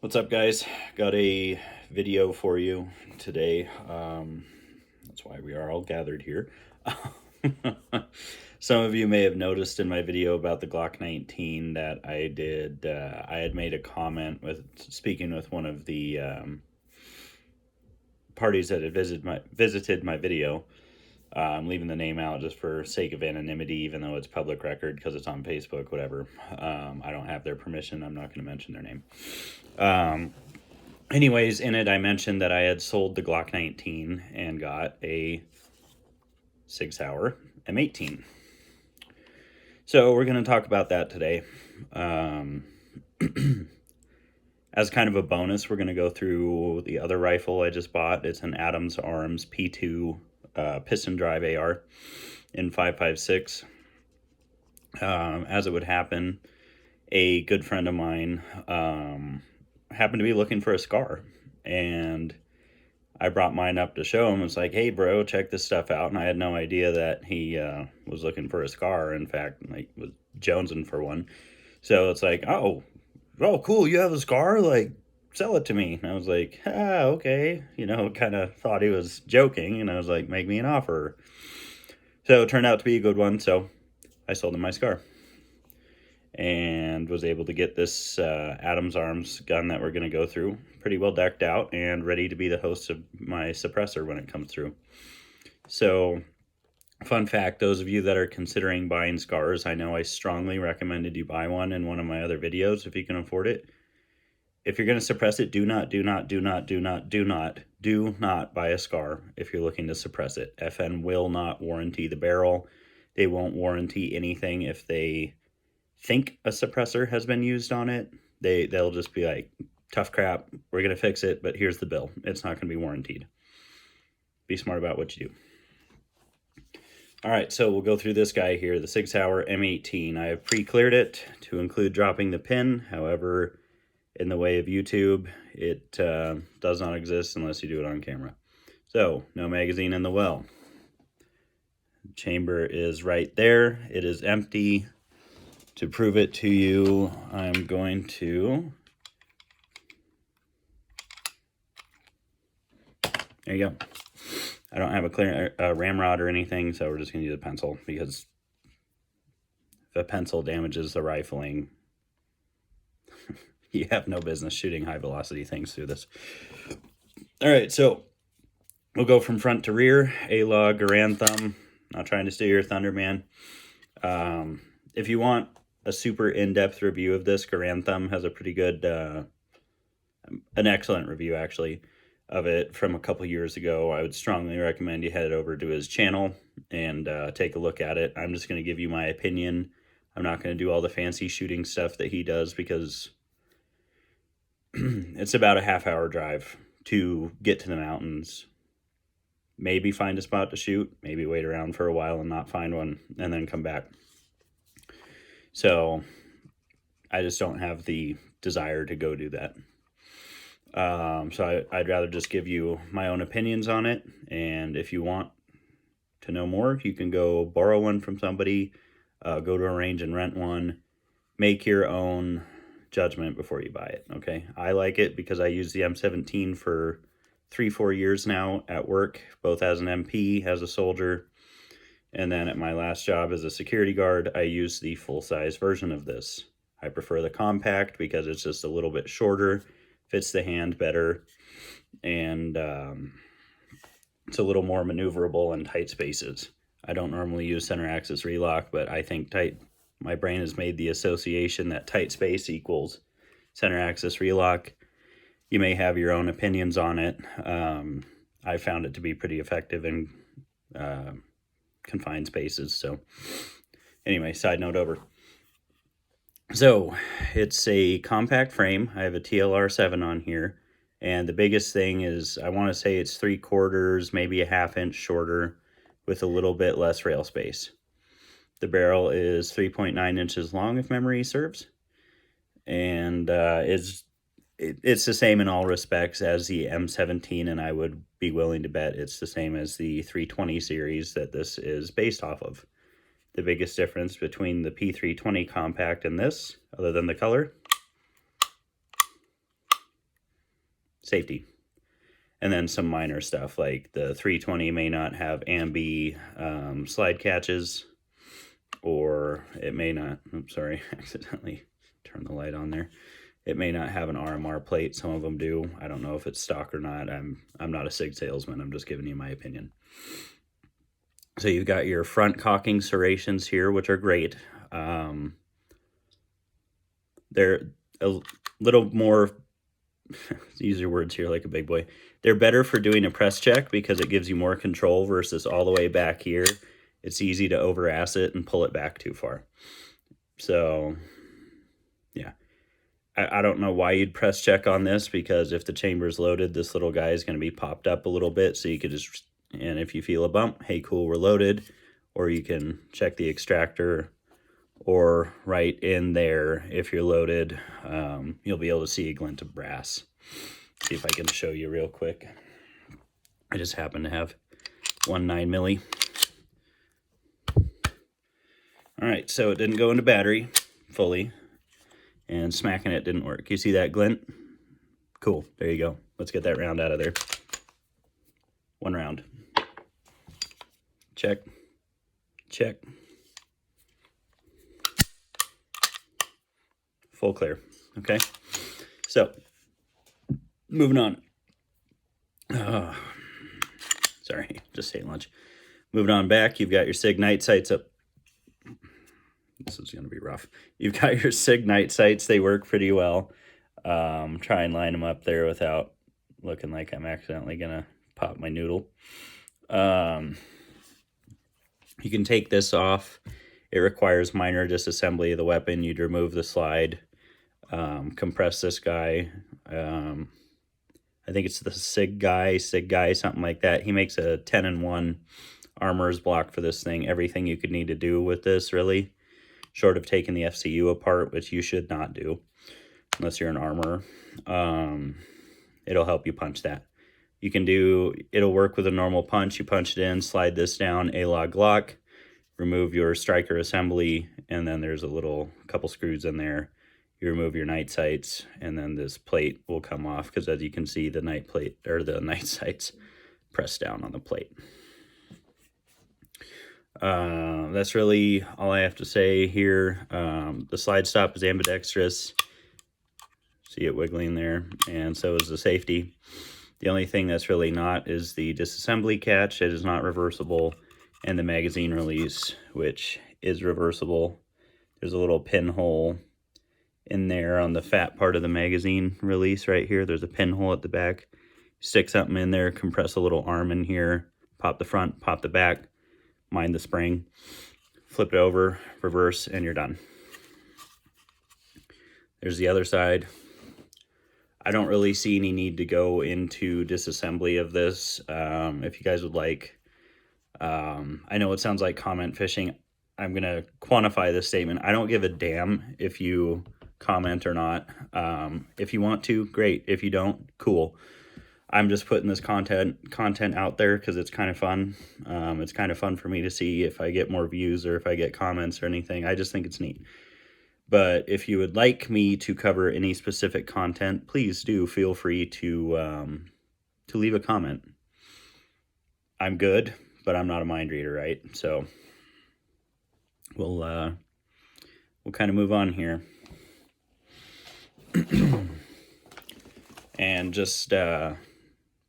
What's up, guys? Got a video for you today. That's why we are all gathered here. Some of you may have noticed in my video about the Glock 19 that I had made a comment with speaking with one of the parties that had visited my video. I'm leaving the name out just for sake of anonymity, even though it's public record because it's on Facebook, whatever. I don't have their permission. I'm not going to mention their name. Anyways, in it, I mentioned that I had sold the Glock 19 and got a Sig M18. So we're going to talk about that today. As kind of a bonus, we're going to go through the other rifle I just bought. It's an Adams Arms P2 piston drive AR in 5.56. As it would happen, a good friend of mine happened to be looking for a scar, and I brought mine up to show him. It's like, hey bro, check this stuff out. And I had no idea that he was looking for a scar. In fact, like, was jonesing for one. So it's like, oh cool, you have a scar, like, sell it to me. And I was like, okay, kind of thought he was joking, and I was like, make me an offer. So it turned out to be a good one, so I sold him my scar and was able to get this Adams Arms gun that we're going to go through pretty well decked out and ready to be the host of my suppressor when it comes through. So, fun fact, those of you that are considering buying scars, I know I strongly recommended you buy one in one of my other videos if you can afford it. If you're going to suppress it, do not buy a scar if you're looking to suppress it. FN will not warranty the barrel. They won't warranty anything if they think a suppressor has been used on it. They'll just be like, tough crap, we're going to fix it, but here's the bill. It's not going to be warranted. Be smart about what you do. All right, so we'll go through this guy here, the Sig M18. I have pre-cleared it to include dropping the pin. However, in the way of YouTube, it does not exist unless you do it on camera. So, no magazine in the well. Chamber is right there. It is empty. To prove it to you, I'm going to... There you go. I don't have a clear ramrod or anything, so we're just going to use a pencil, because if a pencil damages the rifling, you have no business shooting high-velocity things through this. All right, so we'll go from front to rear. A-log, Garand thumb. Not trying to steal your thunder, man. If you want a super in-depth review of this, Garand thumb has a pretty good, an excellent review, actually, of it from a couple years ago. I would strongly recommend you head over to his channel and take a look at it. I'm just going to give you my opinion. I'm not going to do all the fancy shooting stuff that he does, because it's about a half-hour drive to get to the mountains. Maybe find a spot to shoot, maybe wait around for a while and not find one, and then come back. So I just don't have the desire to go do that. So I'd rather just give you my own opinions on it, and if you want to know more, you can go borrow one from somebody, go to a range and rent one, make your own judgment before you buy it, okay? I like it because I use the M17 for 3-4 years now at work, both as an MP, as a soldier, and then at my last job as a security guard, I use the full-size version of this. I prefer the compact because it's just a little bit shorter, fits the hand better, and it's a little more maneuverable in tight spaces. I don't normally use center axis relock, but I think my brain has made the association that tight space equals center axis relock. You may have your own opinions on it. I found it to be pretty effective in confined spaces. So anyway, side note over. So it's a compact frame. I have a TLR7 on here, and the biggest thing is, I want to say it's 3/4, maybe a ½ inch shorter, with a little bit less rail space. The barrel is 3.9 inches long, if memory serves, and it's the same in all respects as the M17, and I would be willing to bet it's the same as the 320 series that this is based off of. The biggest difference between the P320 compact and this, other than the color, safety. And then some minor stuff like the 320 may not have ambi slide catches, or it may not, oops, sorry, accidentally turned the light on there. It may not have an RMR plate. Some of them do. I don't know if it's stock or not. I'm not a SIG salesman. I'm just giving you my opinion. So you've got your front cocking serrations here, which are great. They're a little more, use your words here like a big boy. They're better for doing a press check because it gives you more control versus all the way back here. It's easy to over-ass it and pull it back too far. So, yeah. I don't know why you'd press check on this, because if the chamber's loaded, this little guy is going to be popped up a little bit, so you could just, and if you feel a bump, hey, cool, we're loaded. Or you can check the extractor, or right in there, if you're loaded, you'll be able to see a glint of brass. See if I can show you real quick. I just happen to have one 9 milli. All right, so it didn't go into battery fully, and smacking it didn't work. You see that glint? Cool, there you go. Let's get that round out of there. One round. Check, check. Full clear, okay? So, moving on. Sorry, just ate lunch. Moving on back, you've got your Sig night sights up. This is going to be rough. You've got your Sig night sights. They work pretty well. Try and line them up there without looking like I'm accidentally going to pop my noodle. You can take this off. It requires minor disassembly of the weapon. You'd remove the slide, compress this guy. I think it's the Sig guy, something like that. He makes a 10-in-1 armorer's block for this thing. Everything you could need to do with this, really, short of taking the FCU apart, which you should not do unless you're an armorer. It'll help you punch that. You can do, it'll work with a normal punch. You punch it in, slide this down, A-log lock, remove your striker assembly, and then there's a couple screws in there. You remove your night sights, and then this plate will come off, because as you can see, the night plate, or the night sights, press down on the plate. That's really all I have to say here. The slide stop is ambidextrous. See it wiggling there, and so is the safety. The only thing that's really not is the disassembly catch. It is not reversible, and the magazine release, which is reversible. There's a little pinhole in there on the fat part of the magazine release right here. There's a pinhole at the back. Stick something in there, compress a little arm in here, pop the front, pop the back, mind the spring, flip it over, reverse, and you're done. There's the other side. I don't really see any need to go into disassembly of this. If you guys would like, I know it sounds like comment fishing. I'm going to quantify this statement. I don't give a damn if you comment or not. If you want to, great. If you don't, cool. I'm just putting this content out there because it's kind of fun. It's kind of fun for me to see if I get more views or if I get comments or anything. I just think it's neat. But if you would like me to cover any specific content, please do feel free to leave a comment. I'm good, but I'm not a mind reader, right? So we'll kind of move on here. And just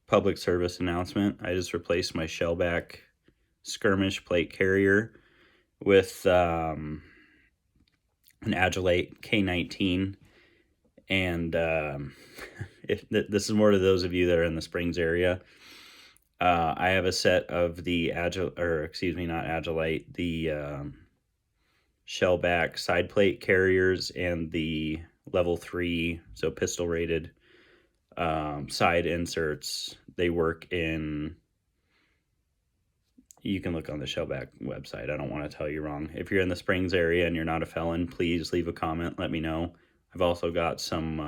public service announcement. I just replaced my shellback skirmish plate carrier with an Agilite K19, and this is more to those of you that are in the Springs area. I have a set of the the shellback side plate carriers and the level 3, so pistol rated side inserts. They work in, you can look on the Shellback website. I don't want to tell you wrong. If you're in the Springs area and you're not a felon, please leave a comment. Let me know. I've also got some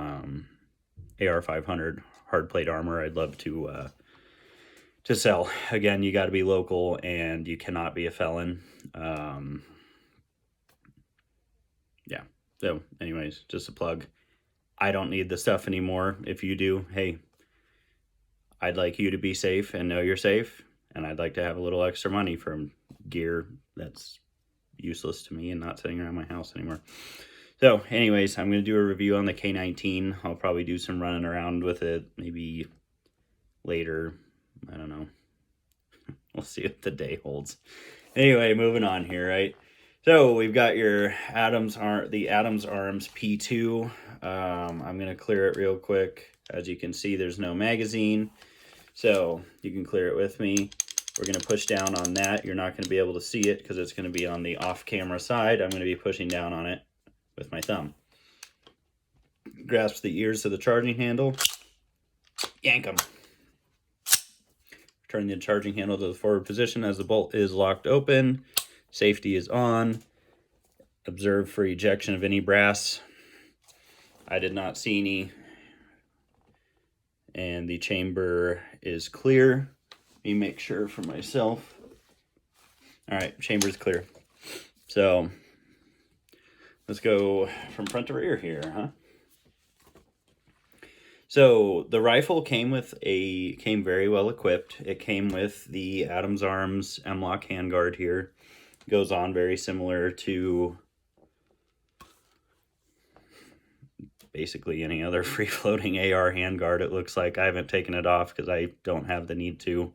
AR-500 hard plate armor I'd love to sell. Again, you got to be local and you cannot be a felon. Yeah. So anyways, just a plug. I don't need the stuff anymore. If you do, hey, I'd like you to be safe and know you're safe, and I'd like to have a little extra money from gear that's useless to me and not sitting around my house anymore. So anyways, I'm going to do a review on the K19. I'll probably do some running around with it maybe later. I don't know. We'll see what the day holds. Anyway, moving on here, right? So we've got your Adams Arms P2. I'm going to clear it real quick. As you can see, there's no magazine, so you can clear it with me. We're going to push down on that. You're not going to be able to see it because it's going to be on the off-camera side. I'm going to be pushing down on it with my thumb. Grasp the ears of the charging handle. Yank them. Turn the charging handle to the forward position as the bolt is locked open. Safety is on. Observe for ejection of any brass. I did not see any. And the chamber is clear. Let me make sure for myself. All right, chamber's clear. So let's go from front to rear here, huh? So the rifle came very well equipped. It came with the Adams Arms M-Lock handguard here. Goes on very similar to basically any other free-floating AR handguard, it looks like. I haven't taken it off because I don't have the need to.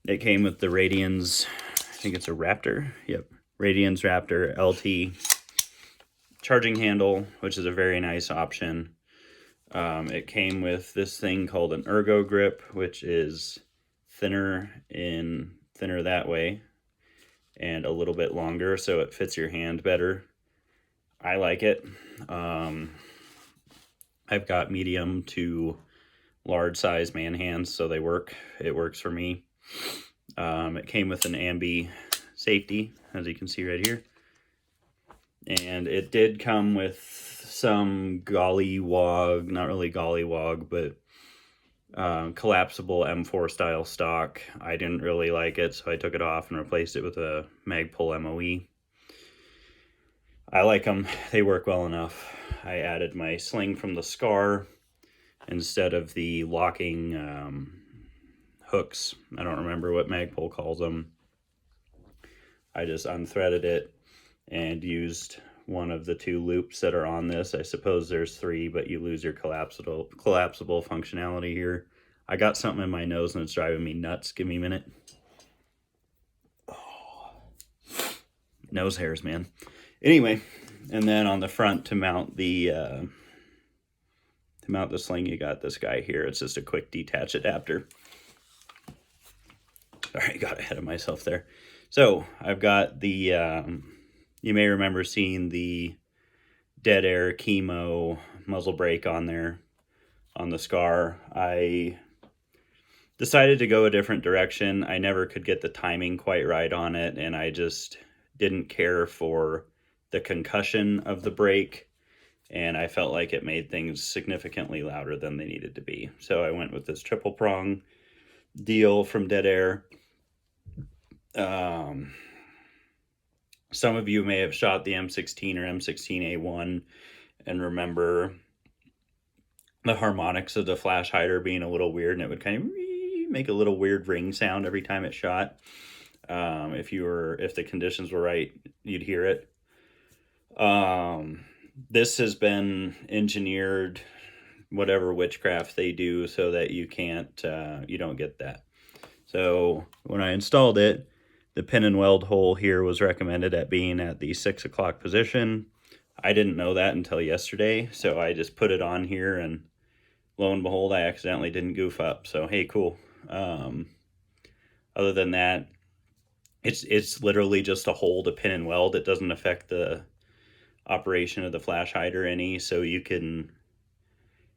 It came with the Radians, I think it's a Raptor. Yep, Radians Raptor LT charging handle, which is a very nice option. It came with this thing called an ergo grip, which is thinner that way and a little bit longer, so it fits your hand better. I like it. I've got medium to large size man hands, so they work. It works for me. It came with an ambi safety, as you can see right here. And it did come with some gollywog, not really gollywog, but collapsible M4 style stock. I didn't really like it, so I took it off and replaced it with a Magpul MOE. I like them. They work well enough. I added my sling from the Scar instead of the locking hooks. I don't remember what Magpul calls them. I just unthreaded it and used one of the two loops that are on this. I suppose there's three, but you lose your collapsible functionality here. I got something in my nose and it's driving me nuts. Give me a minute. Oh. Nose hairs, man. Anyway, and then on the front to mount the sling, you got this guy here. It's just a quick detach adapter. Sorry, got ahead of myself there. So I've got the you may remember seeing the Dead Air Chemo muzzle brake on there on the Scar. I decided to go a different direction. I never could get the timing quite right on it, and I just didn't care for the concussion of the brake, and I felt like it made things significantly louder than they needed to be. So I went with this triple prong deal from Dead Air. Some of you may have shot the M16 or M16A1 and remember the harmonics of the flash hider being a little weird, and it would kind of make a little weird ring sound every time it shot. If the conditions were right, you'd hear it. This has been engineered, whatever witchcraft they do, so that you don't get that. So when I installed it, the pin and weld hole here was recommended at being at the 6 o'clock position. I didn't know that until yesterday, so I just put it on here, and lo and behold, I accidentally didn't goof up. So hey, cool. Other than that, it's literally just a hole to pin and weld. It doesn't affect the operation of the flash hider any, so you can,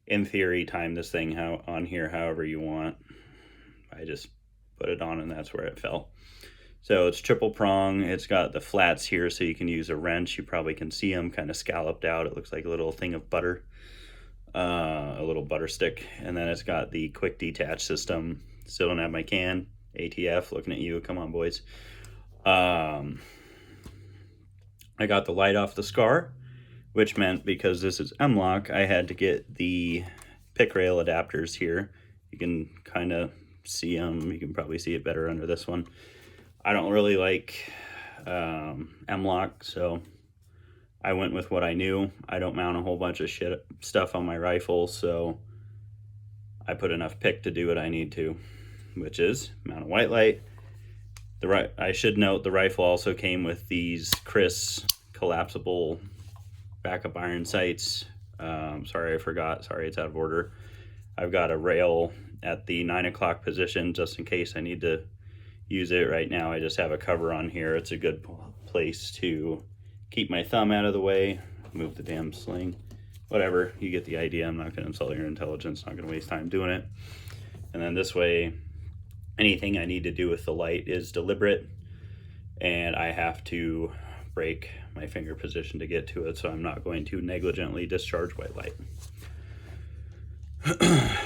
in theory, time this thing on here however you want. I just put it on and that's where it fell. So it's triple prong. It's got the flats here so you can use a wrench. You probably can see them kind of scalloped out. It looks like a little thing of butter, a little butter stick. And then it's got the quick detach system. Still don't have my can. ATF, looking at you. Come on, boys. I got the light off the Scar, which meant because this is M-Lock, I had to get the pick rail adapters here. You can kind of see them. You can probably see it better under this one. I don't really like M-LOK, so I went with what I knew. I don't mount a whole bunch of stuff on my rifle, so I put enough pick to do what I need to, which is mount a white light. I should note the rifle also came with these Chris collapsible backup iron sights. Sorry, I forgot. Sorry, it's out of order. I've got a rail at the 9 o'clock position just in case I need to use it. Right now I just have a cover on here. It's a good place to keep my thumb out of the way. Move the damn sling. Whatever, you get the idea. I'm not going to insult your intelligence. Not going to waste time doing it. And then this way, anything I need to do with the light is deliberate, and I have to break my finger position to get to it, so I'm not going to negligently discharge white light.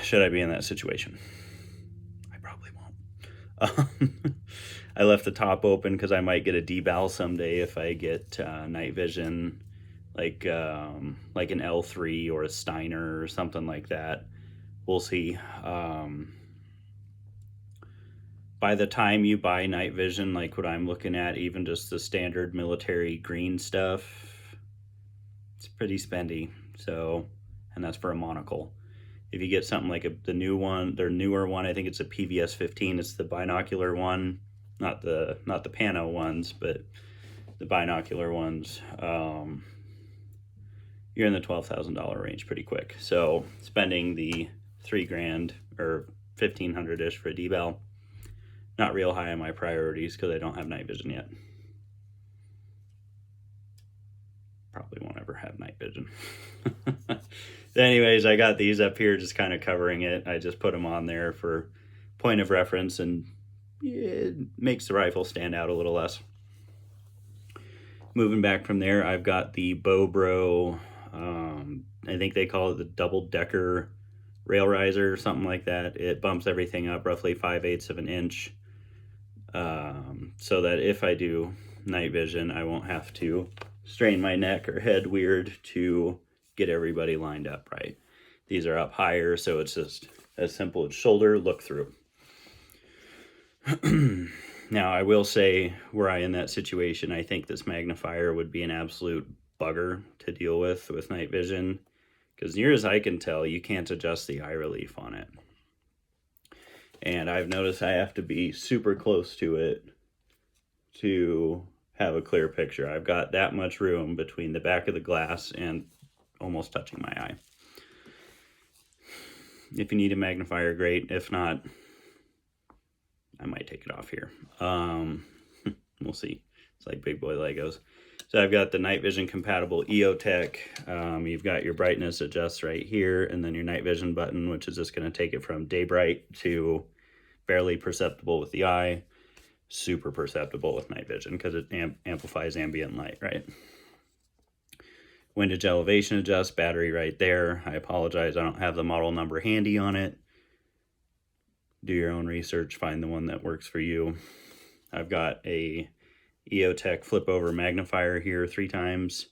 Should I be in that situation? I probably won't. I left the top open because I might get a deval someday if I get night vision, like an L3 or a Steiner or something like that. We'll see. By the time you buy night vision, like what I'm looking at, even just the standard military green stuff, it's pretty spendy. So, and that's for a monocle. If you get something like the new one, their newer one, I think it's a PVS 15. It's the binocular one, not the pano ones, but the binocular ones. You're in the $12,000 range pretty quick. So spending the $3,000 or $1,500-ish for a deval, not real high on my priorities because I don't have night vision yet. Probably won't ever have night vision. Anyways, I got these up here just kind of covering it. I just put them on there for point of reference, and it makes the rifle stand out a little less. Moving back from there, I've got the Bobro, I think they call it the double-decker rail riser or something like that. It bumps everything up roughly 5/8 of an inch, so that if I do night vision, I won't have to strain my neck or head weird to get everybody lined up right. These are up higher, so it's just as simple as shoulder, look through. Now, I will say, were I in that situation, I think this magnifier would be an absolute bugger to deal with night vision, because near as I can tell, you can't adjust the eye relief on it. And I've noticed I have to be super close to it to have a clear picture. I've got that much room between the back of the glass and almost touching my eye. If you need a magnifier, great. If not, I might take it off here. We'll see. It's like big boy Legos. So I've got the night vision compatible EOTech. You've got your brightness adjust right here, and then your night vision button, which is just going to take it from day bright to barely perceptible with the eye, super perceptible with night vision because it amplifies ambient light, right? Windage elevation adjust, battery right there. I apologize, I don't have the model number handy on it. Do your own research, find the one that works for you. I've got a EOTech flip over magnifier here 3 times.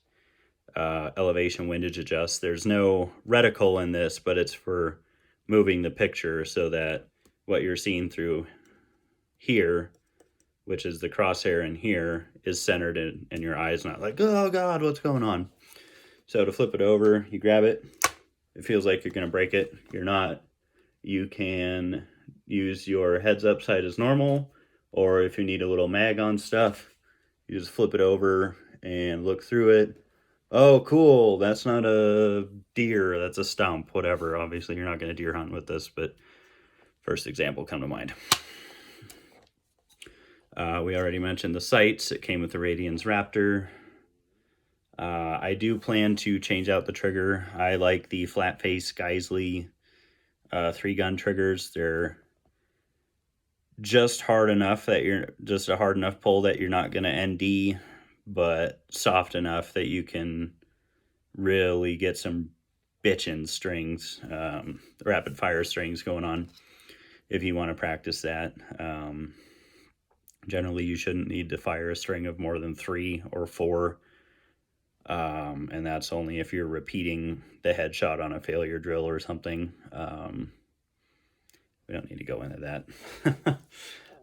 Elevation windage adjust. There's no reticle in this, but it's for moving the picture so that what you're seeing through here, which is the crosshair in here, is centered in your eyes, not like, oh God, what's going on? So to flip it over, you grab it. It feels like you're going to break it. You're not. You can use your heads up sight as normal, or if you need a little mag on stuff, you just flip it over and look through it. Oh, cool. That's not a deer. That's a stump, whatever. Obviously, you're not going to deer hunt with this, but first example come to mind. We already mentioned the sights. It came with the Radian's Raptor. I do plan to change out the trigger. I like the flat face Geisley 3-gun triggers. They're just hard enough that you're just a hard enough pull that you're not going to ND, but soft enough that you can really get some bitchin' strings, rapid fire strings going on if you want to practice that. Generally, you shouldn't need to fire a string of more than 3 or 4 And that's only if you're repeating the headshot on a failure drill or something. We don't need to go into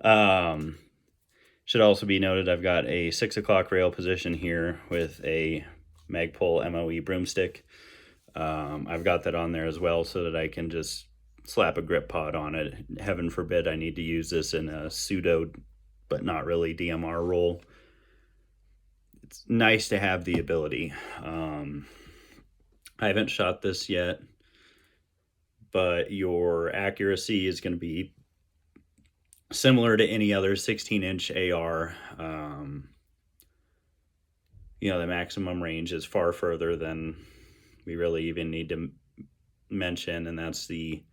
that. Should also be noted, I've got a 6 o'clock rail position here with a Magpul MOE broomstick. I've got that on there as well so that I can just slap a grip pod on it. Heaven forbid I need to use this in a pseudo, but not really DMR roll. It's nice to have the ability. I haven't shot this yet, but your accuracy is going to be similar to any other 16-inch AR. You know, the maximum range is far further than we really even need to mention, and that's the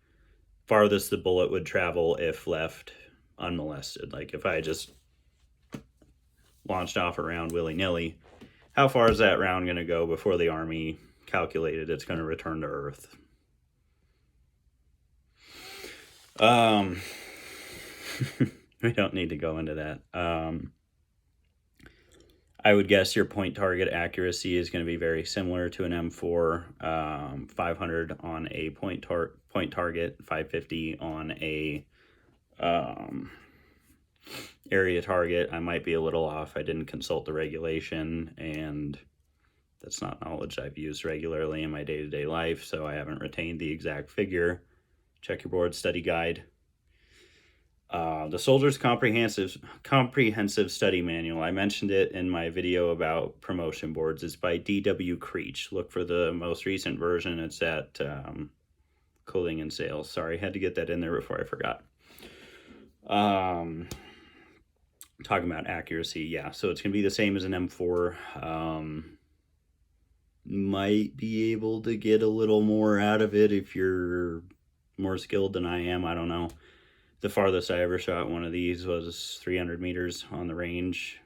farthest the bullet would travel if left unmolested. Like if I just launched off a round willy-nilly, how far is that round going to go before the Army calculated it's going to return to Earth? We don't need to go into that. I would guess your point target accuracy is going to be very similar to an M4, 500 on a point target, 550 on a area target. I might be a little off. I didn't consult the regulation, and that's not knowledge I've used regularly in my day-to-day life, so I haven't retained the exact figure. Check your board study guide. The Soldier's Comprehensive Study Manual, I mentioned it in my video about promotion boards. It's by D.W. Creech. Look for the most recent version. It's at Clothing and Sales. Sorry, had to get that in there before I forgot. Talking about accuracy, yeah, so it's going to be the same as an M4. Might be able to get a little more out of it if you're more skilled than I am. I don't know. The farthest I ever shot one of these was 300 meters on the range.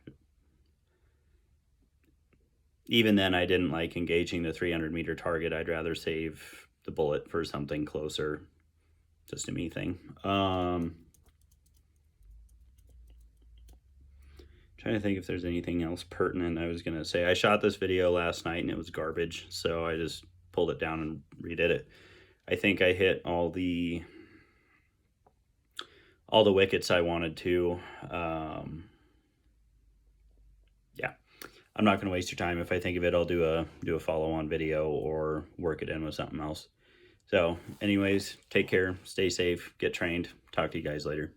Even then, I didn't like engaging the 300-meter target. I'd rather save the bullet for something closer. Just a me thing. Trying to think if there's anything else pertinent I was going to say. I shot this video last night and it was garbage, so I just pulled it down and redid it. I think I hit all the wickets I wanted to. Yeah, I'm not going to waste your time. If I think of it, I'll do a follow-on video or work it in with something else. So anyways, take care, stay safe, get trained. Talk to you guys later.